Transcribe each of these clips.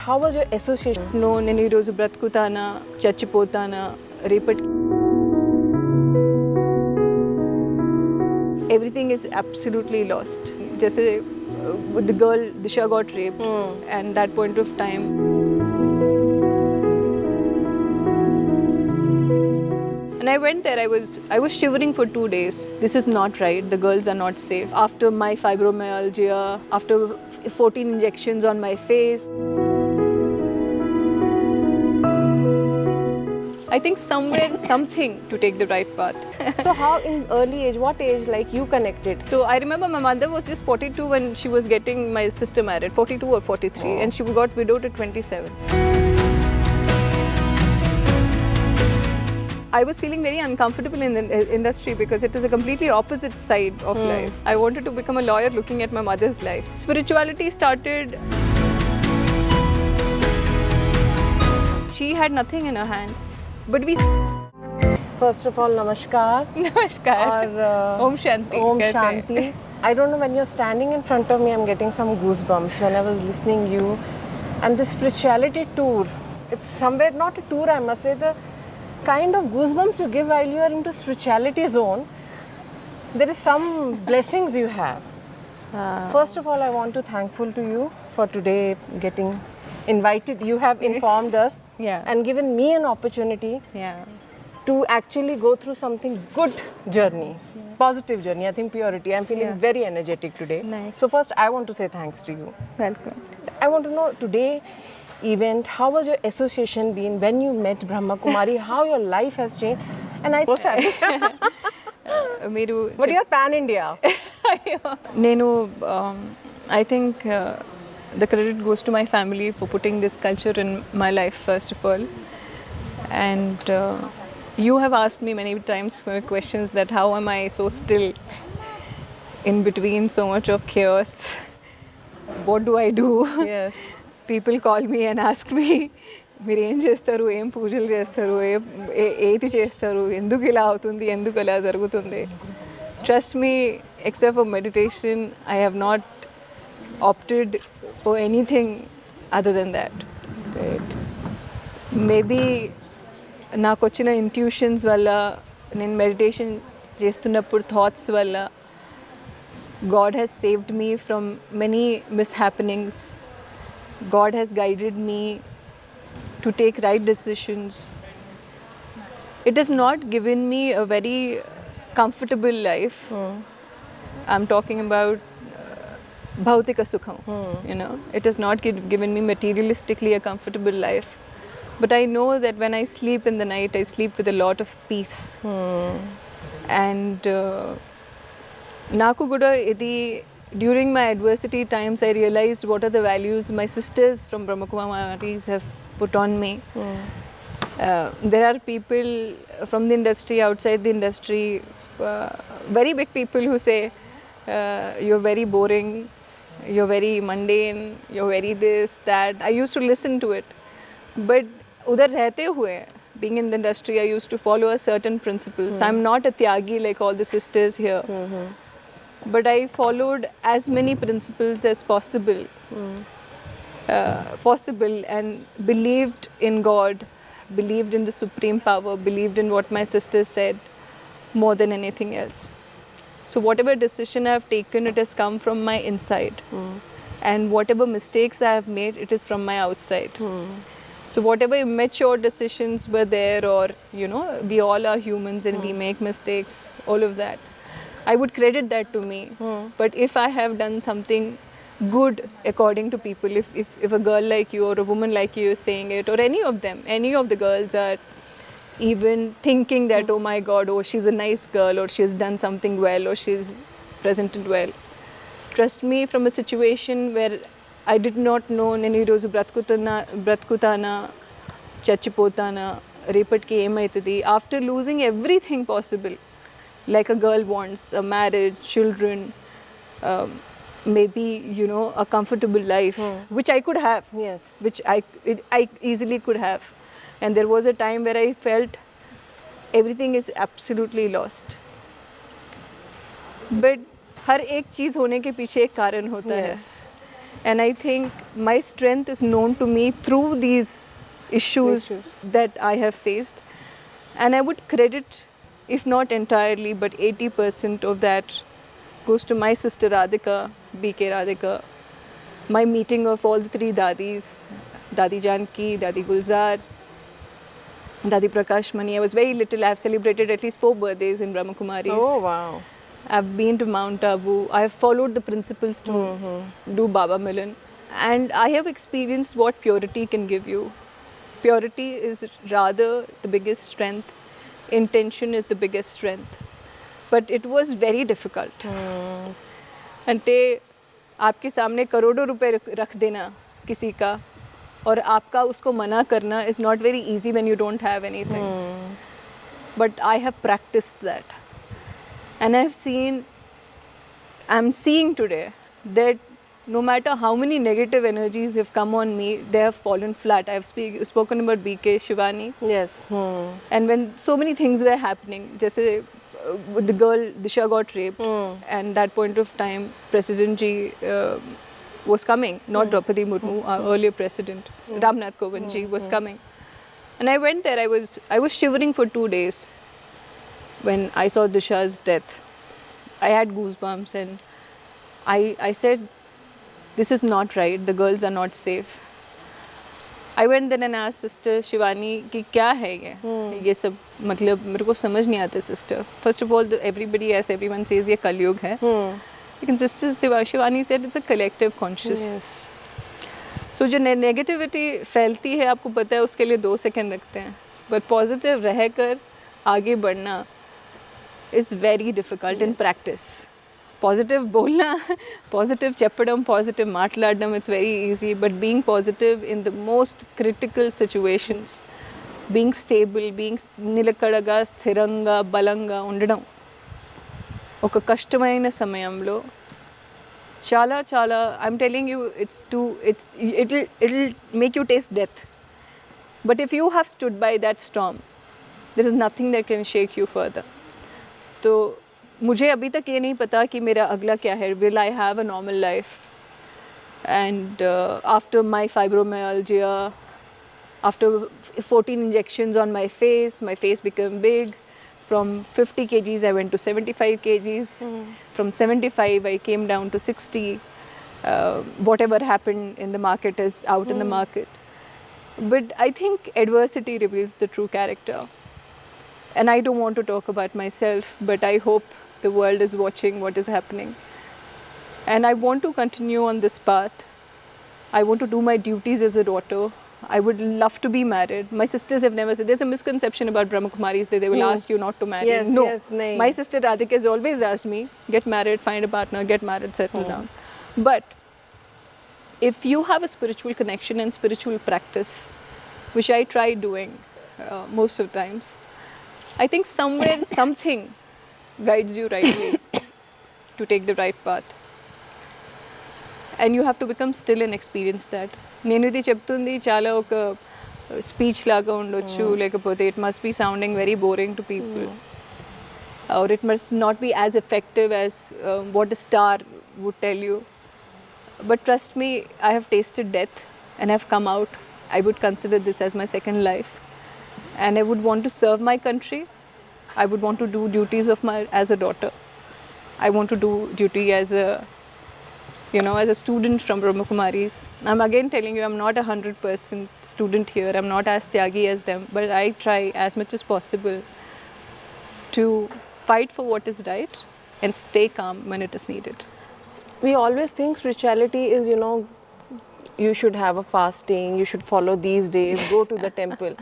how was your association? No, నేను ఈరోజు బ్రతుకుతానా చచ్చిపోతానా రేపటి everything is absolutely lost. Just the girl Disha got raped and that point of time and I went there, I was shivering for 2 days. This is not right, the girls are not safe. After my fibromyalgia, after 14 injections on my face, I think somewhere something to take the right path. So how in early age, what age like you connected? So I remember my mother was just 42 when she was getting my sister married, 42 or 43, and she got widowed at 27. I was feeling very uncomfortable in the industry because it is a completely opposite side of life. I wanted to become a lawyer looking at my mother's life. Spirituality started. She had nothing in her hands, but we. First of all, namaskar. Namaskar. Or Om Shanti. Om कहते हैं. Shanti. I don't know, when you're standing in front of me, I'm getting some goosebumps when I was listening you. And the spirituality tour, it's somewhere not a tour, I must say, the kind of goosebumps you give while you are into spirituality zone, there is some blessings you have. First of all, I want to thankful to you for today getting invited. You have informed us Yeah. and given me an opportunity Yeah. to actually go through something good journey, positive journey. I think purity. I'm feeling Yeah. very energetic today. Nice. So first, I want to say thanks to you. Welcome. I want to know today event, how was your association been when you met Brahma Kumari? How your life has changed? And I మీరు but you're pan India. నేను I think the credit goes to my family for putting this culture in my life first of all, and you have asked me many times questions that how am I so still in between so much of chaos, what do I do? Yes. People call me and ask me మీరు ఏం చేస్తారు, ఏం పూజలు చేస్తారు, ఏది చేస్తారు, ఎందుకు ఇలా అవుతుంది, ఎందుకు ఇలా జరుగుతుంది. Trust me, except for meditation, I have not opted for anything other than that. Great. Maybe నాకు వచ్చిన ఇంట్యూషన్స్ వల్ల, నేను మెడిటేషన్ చేస్తున్నప్పుడు థాట్స్ వల్ల, God has saved me from many mishappenings. God has guided me to take right decisions. It has not given me a very comfortable life. I'm talking about bhautika sukham. You know, it has not given me materialistically a comfortable life. But I know that when I sleep in the night, I sleep with a lot of peace. And naku kuda idi during my adversity times, I realized what are the values my sisters from Brahma Kumaris have put on me. There are people from the industry, outside the industry, very big people who say, you're very boring, you're very mundane, you're very this, that. I used to listen to it. But udhar rehte hue, being in the industry, I used to follow a certain principles. I'm not a tyagi like all the sisters here. But I followed as many principles as possible, and believed in God, believed in the supreme power, believed in what my sisters said more than anything else. So whatever decision I have taken, it has come from my inside. And whatever mistakes I have made, it is from my outside. So whatever immature decisions were there, or you know, we all are humans and we make mistakes, all of that, I would credit that to me. But if I have done something good according to people, if a girl like you or a woman like you is saying it, or any of them, any of the girls are even thinking that, oh my God, oh she's a nice girl, or she's done something well, or she's presented well, trust me, from a situation where I did not know, నేను ఈరోజు బ్రతుకుతానా చచ్చిపోతానా రేపటికి ఏమవుతుంది, after losing everything possible, like a girl wants a marriage, children, maybe, you know, a comfortable life, which I could have. Yes. Which I easily could have. And there was a time where I felt everything is absolutely lost. But हर एक चीज़ होने के पीछे एक कारण होता है. And I think my strength is known to me through these issues that I have faced. And I would credit, if not entirely, but 80% of that goes to my sister Radhika, BK Radhika, my meeting of all the three dadis, Dadi Janki, Dadi Gulzar, Dadi Prakash Mani. I was very little. I have celebrated at least 4 birthdays in Brahma Kumaris. Oh, wow. I've been to Mount Abu. I have followed the principles to do Baba Milan. And I have experienced what purity can give you. Purity is rather the biggest strength. Intention is the biggest strength. But it was very difficult. अंते आपके सामने करोड़ों रुपए रख देना किसी का और आपका उसको मना करना is not very easy when you don't have anything. But I have practiced that. And I'm seeing today that no matter how many negative energies have come on me, they have fallen flat. I've spoken about BK, Shivani. Yes. And when so many things were happening, just the girl Disha got raped, and that point of time, President Ji was coming, not Draupadi Murmu, our earlier president, Ramnath Kovind Ji was coming. And I went there, I was shivering for 2 days. When I saw Disha's death, I had goosebumps, and I said, this is not right, the girls are not safe. I went then and asked Sister Shivani कि क्या है ये सब, मतलब मेरे को समझ नहीं आता sister. First of all, everybody, as everyone says, ये कलयुग है. लेकिन Sister Shivani said it's a collective conscious. Yes. So जो नेगेटिविटी फैलती है, आपको पता है, उसके लिए 2 सेकंड लगते हैं. But positive रहकर आगे बढ़ना is very difficult in practice. Positive bolna, positive cheppadam, positive maatladam, it's very easy. But being positive in the most critical situations, being stable, being nilakadaga, sthiranga, balanga, undadam, oka kashtamayina samayamlo, chala, I'm telling you, it'll make you taste death. But if you have stood by that storm, there is nothing that can shake you further. तो मुझे अभी तक ये नहीं पता कि मेरा अगला क्या है. Will I have a normal life? And after my fibromyalgia, after 14 injections on my face became big. From 50 kgs I went to 75 kgs. From 75 I came down to 60. Whatever happened in the market is out in the market. But I think adversity reveals the true character. And I don't want to talk about myself, but I hope the world is watching what is happening. And I want to continue on this path. I want to do my duties as a daughter. I would love to be married. My sisters have never said, there's a misconception about Brahma Kumaris that they will ask you not to marry. Yes, no. yes, nahin. My sister Radhika has always asked me, get married, find a partner, get married, settle down. But if you have a spiritual connection and spiritual practice, which I try doing most of the times, I think somewhere something guides you rightly to take the right path. And you have to become still and experience that. Nenudi cheptundi chala oka speech laga undochu, lekapothe it must be sounding very boring to people. Or it must not be as effective as what a star would tell you. But trust me, I have tasted death and have come out. I would consider this as my second life. And I would want to serve my country. I would want to do duties of as a daughter. I want to do duty as a student from Brahma Kumaris. I'm again telling you, I'm not 100% student here. I'm not as tyagi as them. But I try as much as possible to fight for what is right and stay calm when it is needed. We always think spirituality is, you should have a fasting, you should follow these days, go to the temple.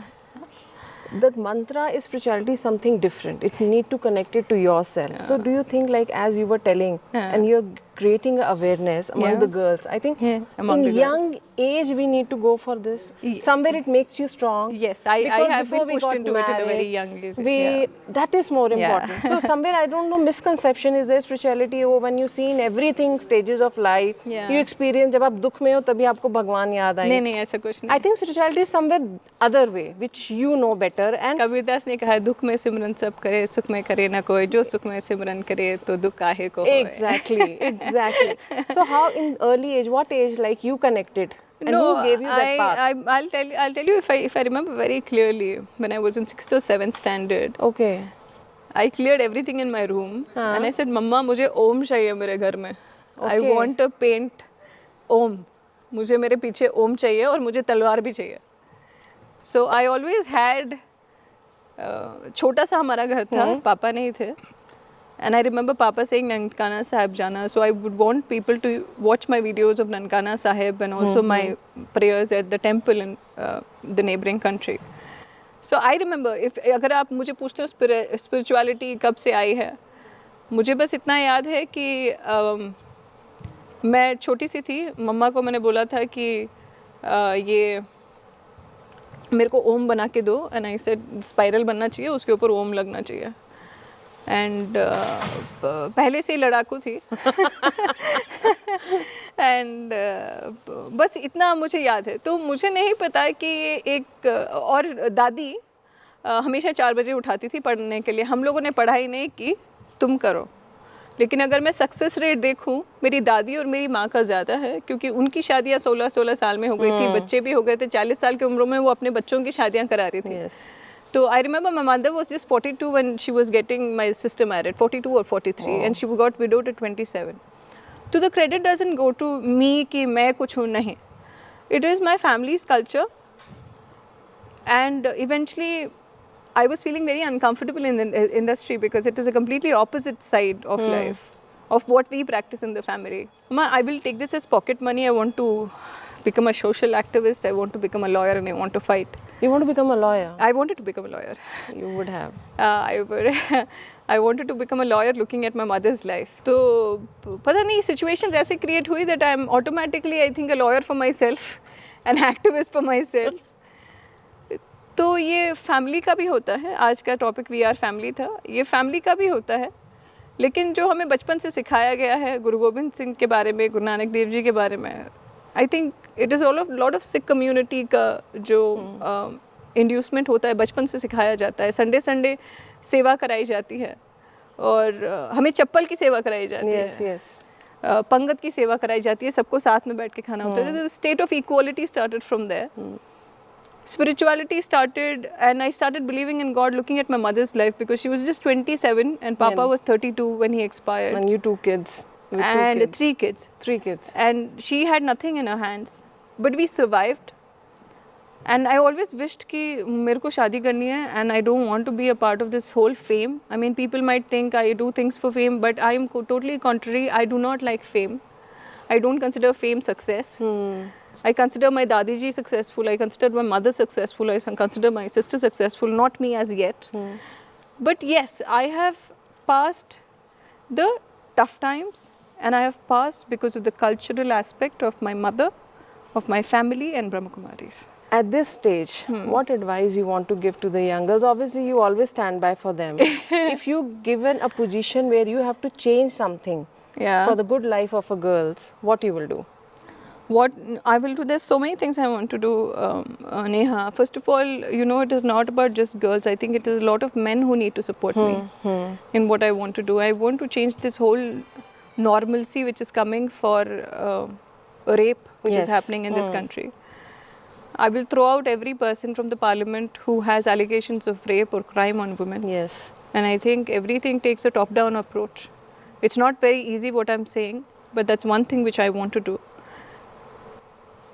The mantra is spirituality is something different. It need to connect it to yourself. Yeah. So do you think, like as you were telling, and you're creating awareness among the girls, I think among in the young age we need to go for this. Somewhere it makes you strong. Yes, I Because have before been we pushed got into it at a very married, young age. That is more Yeah. important. So somewhere, I don't know, misconception is there spirituality, when you see in everything stages of life, Yeah. you experience, जब आप दुख में हो तभी आपको भगवान याद आएंगे. नहीं ऐसा कुछ नहीं. I think spirituality is somewhere other way, which you know better. And Kabirdas ने कहा, दुख में सिमरन सब करे, सुख में करे ना कोई, जो सुख में सिमरन करे तो दुख काहे को होए. exactly. Exactly. So how in early age, what age like you connected? And who gave you that path? I'll tell you if I remember very clearly when I was in 6th or 7th standard. Okay. I cleared everything in my room and I said, "Mama, मुझे ओम चाहिए मेरे घर में. I Okay. want to paint ओम. मुझे मेरे पीछे ओम चाहिए और मुझे तलवार भी चाहिए." So I always had छोटा सा हमारा घर था, पापा नहीं थे. And I remember Papa saying Nankana Sahib Jana. So I would want people to watch my videos of Nankana Sahib and also my prayers at the temple in the neighboring country. So I remember, अगर आप मुझे पूछते हो spirituality कब से आई है, मुझे बस इतना याद है कि मैं छोटी सी थी, मम्मा को मैंने बोला था कि ये मेरे को ओम बना के दो, एंड आई सेड स्पाइरल बनना चाहिए, उसके ऊपर ओम लगना चाहिए. एंड पहले से ही लड़ाकू थी. एंड बस इतना मुझे याद है. तो मुझे नहीं पता कि ये एक और दादी हमेशा 4 बजे उठाती थी पढ़ने के लिए. हम लोगों ने पढ़ाई नहीं की, तुम करो. लेकिन अगर मैं सक्सेस रेट देखूं, मेरी दादी और मेरी माँ का ज़्यादा है, क्योंकि उनकी शादियाँ 16-16 साल में हो गई थी, बच्चे भी हो गए थे. 40 साल की उम्र में वो अपने बच्चों की शादियाँ करा रही थी. So I remember my mother was just 42 when she was getting my sister married, 42 or 43, and she got widowed at 27. So the credit doesn't go to me कि मैं कुछ हूँ, नहीं. It is my family's culture, and eventually I was feeling very uncomfortable in the industry because it is a completely opposite side of life, of what we practice in the family. Mama, I will take this as pocket money. I want to become a social activist. I want to become a lawyer, and I want to fight. You want to become a lawyer? I wanted to become a lawyer. You would have. I wanted to become a lawyer looking at my mother's life. तो पता नहीं situations ऐसे create हुई that I'm automatically I think a lawyer for myself, an activist for myself. तो ये family का भी होता है. आज का topic We Are Family था. ये family का भी होता है. लेकिन जो हमें बचपन से सिखाया गया है गुरु गोविंद सिंह के बारे में, गुरु नानक देव जी के बारे में, I think it is all of lot of Sikh community का जो इंड्यूसमेंट होता है, बचपन से सिखाया जाता है. संडे संडे सेवा कराई जाती है, और हमें चप्पल की सेवा कराई जाती है, पंगत की सेवा कराई जाती है, सबको साथ में बैठ के खाना होता है. State of equality started from there. Spirituality started, and I started believing in God looking at my mother's life, because she was just 27 and Papa was 32 when he expired. And you 2 kids. And 3 kids. 3 kids. And she had nothing in her hands. But we survived. And I always wished कि मेरे को शादी करनी है, and I don't want to be a part of this whole fame. I mean, people might think I do things for fame, but I am totally contrary. I do not like fame. I don't consider fame success. I consider my Dadi ji successful, I consider my mother successful, I consider my sister successful, not me as yet. But yes, I have passed the tough times, and I have passed because of the cultural aspect of my mother, of my family and Brahma Kumaris. At this stage, what advice you want to give to the young girls? Obviously, you always stand by for them. If you given a position where you have to change something for the good life of a girls, what you will do? What I will do, there's so many things I want to do, Neha. First of all, you know, it is not about just girls. I think it is a lot of men who need to support me in what I want to do. I want to change this whole normalcy which is coming for rape, which is happening in this country. I will throw out every person from the parliament who has allegations of rape or crime on women. Yes. And I think everything takes a top-down approach. It's not very easy what I'm saying, but that's one thing which I want to do.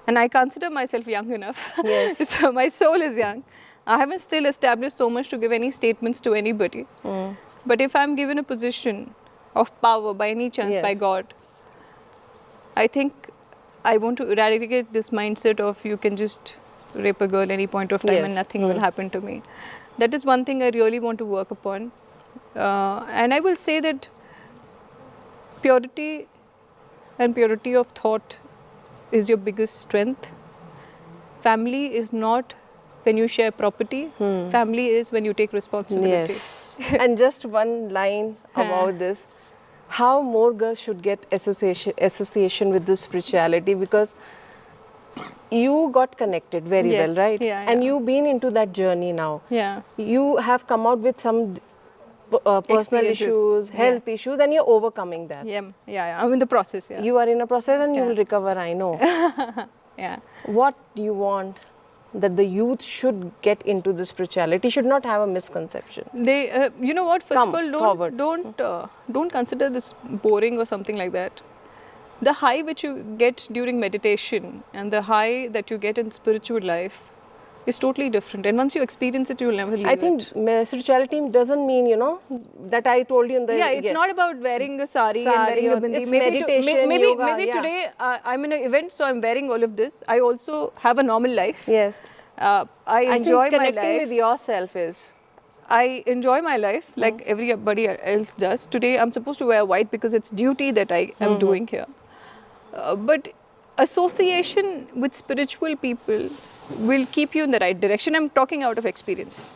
And I consider myself young enough. Yes. So my soul is young. I haven't still established so much to give any statements to anybody. But if I'm given a position of power by any chance, by God, I think I want to eradicate this mindset of you can just rape a girl any point of time and nothing will happen to me. That is one thing I really want to work upon. And I will say that purity and purity of thought is your biggest strength. Family is not when you share property. Family is when you take responsibility. Yes. And just one line about this. How more girls should get association with this spirituality, because you got connected very well, right? Yeah, and you've been into that journey now. Yeah. You have come out with some personal Experiences. issues, health issues, and you're overcoming that. Yeah. I'm in the process. Yeah. You are in a process and you will recover, I know. Yeah. What do you want that the youth should get into the spirituality? Should not have a misconception. They, you know what? First Come of all, forward. don't consider this boring or something like that. The high which you get during meditation and the high that you get in spiritual life is totally different. And once you experience it, you will never leave I think spirituality doesn't mean, that I told you in the... yeah, it's not about wearing a sari and Sari wearing a or bindi. it's meditation, maybe yoga, yeah. today I'm in an event, so I'm wearing all of this. I also have a normal life. Yes. I I enjoy think my connecting life. with yourself is... I enjoy my life like everybody else does. Today I'm supposed to wear white because it's duty that I am doing here. But association with spiritual people will keep you in the right direction. I'm talking out of experience.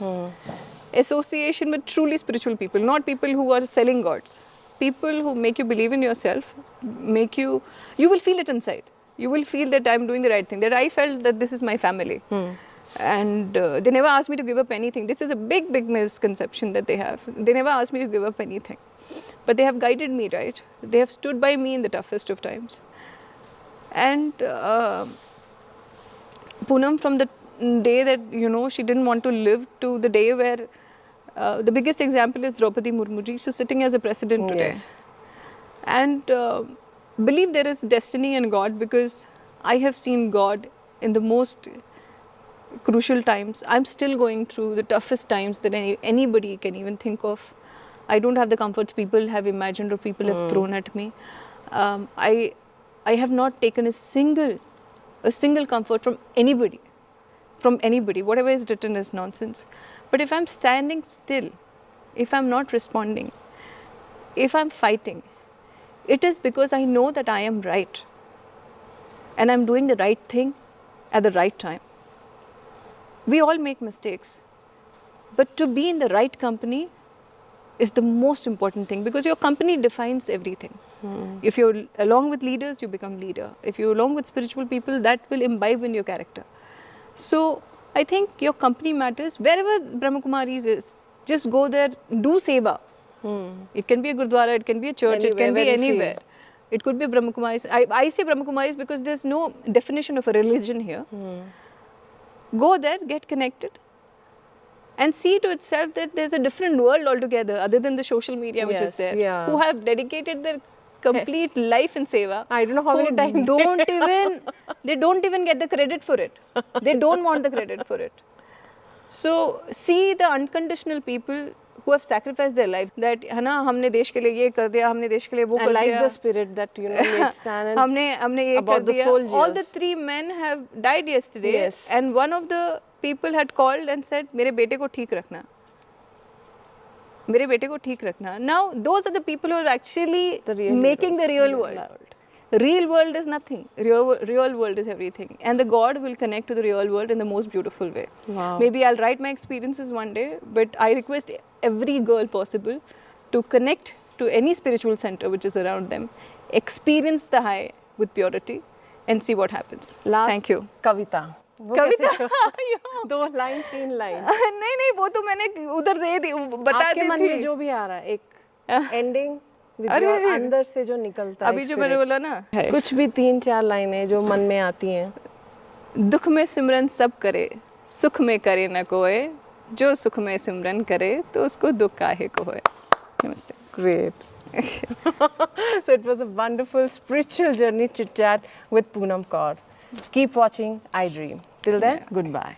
Association with truly spiritual people, not people who are selling gods. People who make you believe in yourself, you will feel it inside. You will feel that I'm doing the right thing, that I felt that this is my family. And they never asked me to give up anything. This is a big, big misconception that they have. They never asked me to give up anything. But they have guided me, right? They have stood by me in the toughest of times. And Poonam, from the day that, she didn't want to live to the day where the biggest example is Draupadi Murmuji. She's sitting as a president today. Yes. And believe there is destiny in God, because I have seen God in the most crucial times. I'm still going through the toughest times that anybody can even think of. I don't have the comforts people have imagined or people have thrown at me. I have not taken a single comfort from anybody. Whatever is written is nonsense. But if I'm standing still, if I'm not responding, if I'm fighting, it is because I know that I am right. And I'm doing the right thing at the right time. We all make mistakes. But to be in the right company is the most important thing, because your company defines everything. If you're along with leaders, you become leader. If you're along with spiritual people, that will imbibe in your character. So I think your company matters. Wherever Brahma Kumaris is, just go there, do seva. It can be a Gurdwara, it can be a church, it can be very anywhere. free. It could be Brahma Kumaris. I say Brahma Kumaris because there's no definition of a religion here. Go there, get connected, and see to itself that there's a different world altogether other than the social media which is Yes, there, yeah. who have dedicated their complete life in seva. I don't know how who many times they don't even get the credit for it. They don't want the credit for it. So see the unconditional people who have sacrificed their life, that है ना, हमने देश के लिए ये कर दिया, हमने देश के लिए वो I कर like दिया, the spirit that made stand and हमने ये about कर the दिया. soldiers. All the 3 men have died yesterday. Yes. And one of the people had called and said, मेरे बेटे को ठीक रखना, मेरे बेटे को ठीक रखना. Now those are the people who are actually making the real world. Real world is nothing. Real world is everything. And the God will connect to the real world in the most beautiful way. Wow. Maybe I'll write my experiences one day, but I request every girl possible to connect to any spiritual center which is around them, experience the high with purity, and see what happens. Last Thank you. कविता. वो कविता कैसे 2 line 3 line नहीं वो तो मैंने उधर दे दी, बता आपके दी मन थी. में जो भी आ रहा है, एक एंडिंग अरे, अंदर से जो निकलता है अभी जो spirit. मैंने बोला ना, कुछ भी 3-4 लाइनें जो मन में आती हैं. दुख में सिमरन सब करे, सुख में करे न कोय, जो सुख में सिमरन करे तो उसको दुख काहे को होए. नमस्ते. Great. So it was a wonderful spiritual journey chit chat with Poonam Kaur. Keep watching I Dream. Till then, goodbye.